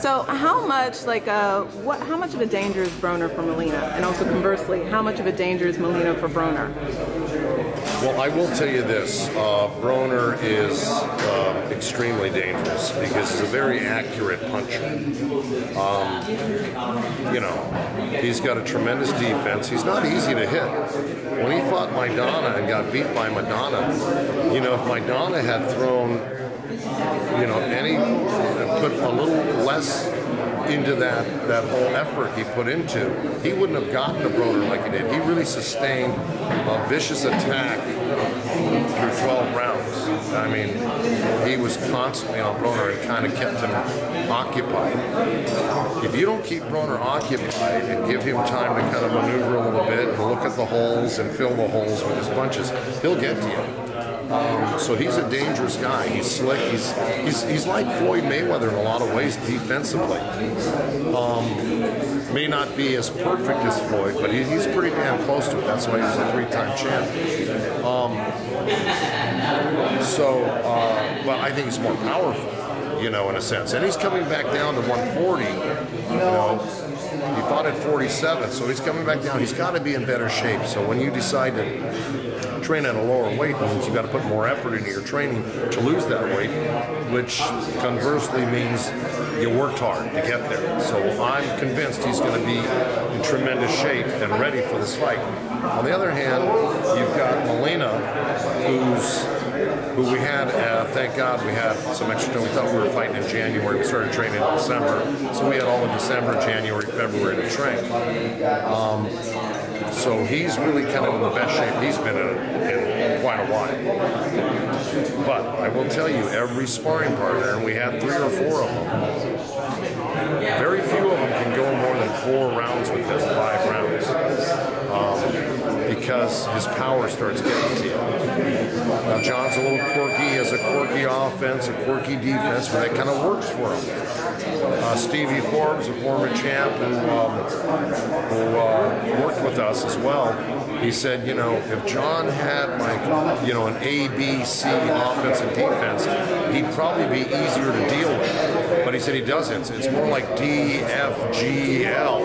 So how much, like, how much of a danger is Broner for Molina? And also conversely, how much of a danger is Molina for Broner? Well, I will tell you this, Broner is extremely dangerous because he's a very accurate puncher. You know, he's got a tremendous defense. He's not easy to hit. When he fought Maidana and got beat by Maidana, you know, if Maidana had thrown, you know, put a little less into that whole effort he put into, he wouldn't have gotten to Broner like he did. He really sustained a vicious attack through 12 rounds. I mean, he was constantly on Broner and kind of kept him occupied. If you don't keep Broner occupied and give him time to kind of maneuver a little bit and look at the holes and fill the holes with his punches, he'll get to you. So he's a dangerous guy. He's slick. He's like Floyd Mayweather in a lot of ways defensively. May not be as perfect as Floyd, but he's pretty damn close to it. That's why he's a three-time champ. But I think he's more powerful, you know, in a sense. And he's coming back down to 140, you know. He fought at 47, so he's coming back down. He's got to be in better shape. So when you decide to train at a lower weight, means you've got to put more effort into your training to lose that weight, which conversely means you worked hard to get there. So I'm convinced he's going to be in tremendous shape and ready for this fight. On the other hand, you've got Molina, who we had, thank God we had some extra time. We thought we were fighting in January. We started training in December. So we had all of December, January, February to train. So he's really kind of in the best shape he's been in quite a while. But I will tell you, every sparring partner, and we had 3 or 4 of them, very few of them can go more than 4 rounds with him, 5 rounds. Because his power starts getting to you. Now John's a little quirky, he has a quirky offense, a quirky defense, but that kind of works for him. Stevie Forbes, a former champ who worked with us as well, he said, you know, if John had like, you know, an A, B, C offense and defense, he'd probably be easier to deal with. But he said he doesn't. It's more like D, F, G, L.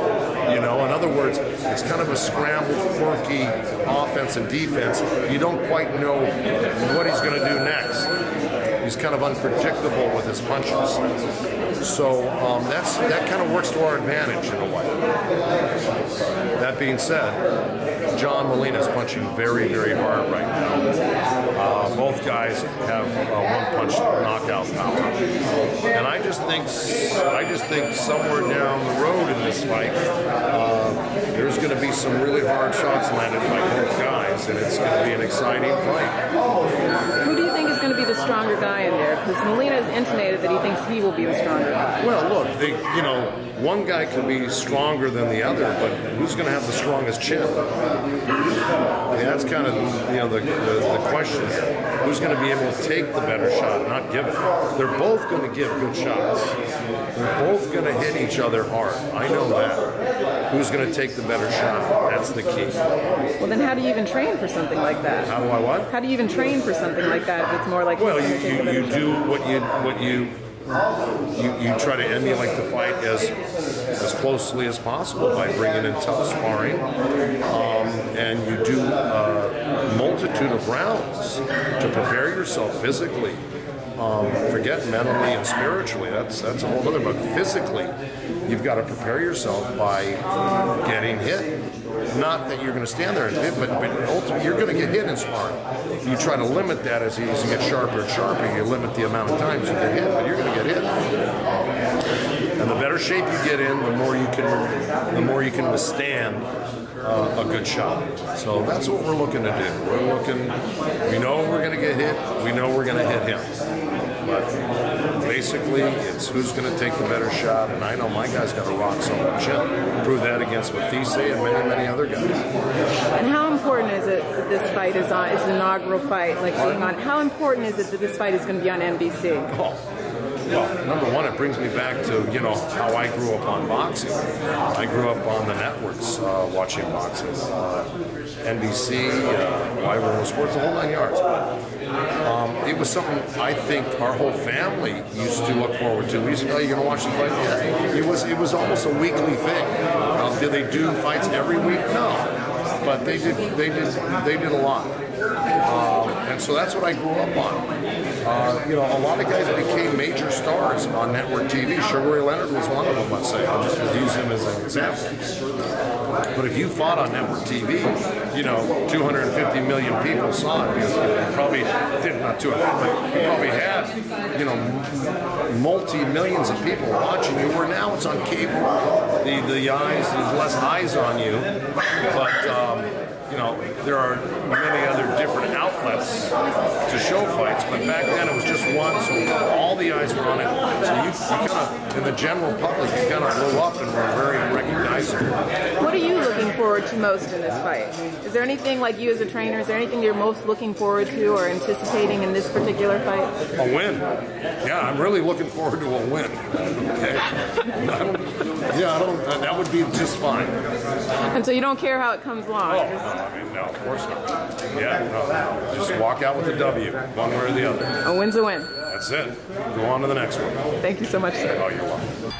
You know, in other words, it's kind of a scrambled, quirky offense and defense. You don't quite know what he's going to do next. He's kind of unpredictable with his punches. So that kind of works to our advantage in a way. That being said, John Molina is punching very, very hard right now. Both guys have one-punch knockout power, and I just think somewhere down the road in this fight, there's going to be some really hard shots landed by both guys, and it's going to be an exciting fight. Who do you think is going to be the stronger guy in there? Because Molina has intimated that he thinks he will be the stronger guy. Well, look, you know, one guy can be stronger than the other, but who's going to have the strongest chin? I mean, that's kind of, you know, the question here. Who's going to be able to take the better shot and not give it? They're both going to give good shots. They're both going to hit each other hard. I know that. Who's going to take the better shot? That's the key. Well, then how do you even train for something like that? How do I what? How do you even train for something like that if it's more like... Well, you do what you try to emulate the fight as closely as possible by bringing in tough sparring, and you do a multitude of rounds to prepare yourself physically. Forget mentally and spiritually, that's a whole other, but physically you've got to prepare yourself by getting hit. Not that you're going to stand there and hit, but ultimately you're going to get hit in sparring. You try to limit that as you get sharper and sharper. You limit the amount of times you get hit, but you're going to get hit. And the better shape you get in, the more you can withstand a good shot. So that's what we're looking to do. We know we're going to get hit. We know we're going to hit him. But basically, it's who's going to take the better shot, and I know my guy's got a rock-solid chin. Prove that against Matisse and many, many other guys. And how important is it that this fight is on? It's an inaugural fight, like being on. How important is it that this fight is going to be on NBC? Well, number one, it brings me back to, you know, how I grew up on boxing. I grew up on the networks watching boxing. NBC, Wide World of Sports, the whole 9 yards. But It was something I think our whole family used to look forward to. We used to go, "Are you going to watch the fight?" Yeah. It was almost a weekly thing. Did they do fights every week? No, but they did a lot. And so that's what I grew up on. A lot of guys became major stars on network TV. Sugar Ray Leonard was one of them, let's say. I'll just use him as an example. But if you fought on network TV, 250 million people saw it because you probably did not 200, but you probably had, multi-millions of people watching you. Where now it's on cable, the eyes, there's less eyes on you, but there are many other different outlets to show fights, but back then it was just one, so all the eyes were on it. So you kind of, in the general public, you kind of blew up and were very recognizable. What are you looking forward to most in this fight? Is there anything, like you as a trainer, is there anything you're most looking forward to or anticipating in this particular fight? A win. Yeah, I'm really looking forward to a win. Okay. That would be just fine. And so you don't care how it comes along? No, of course not. Yeah, no. Just walk out with a W, one way or the other. A win's a win. That's it. Go on to the next one. Thank you so much, sir. Oh, you're welcome.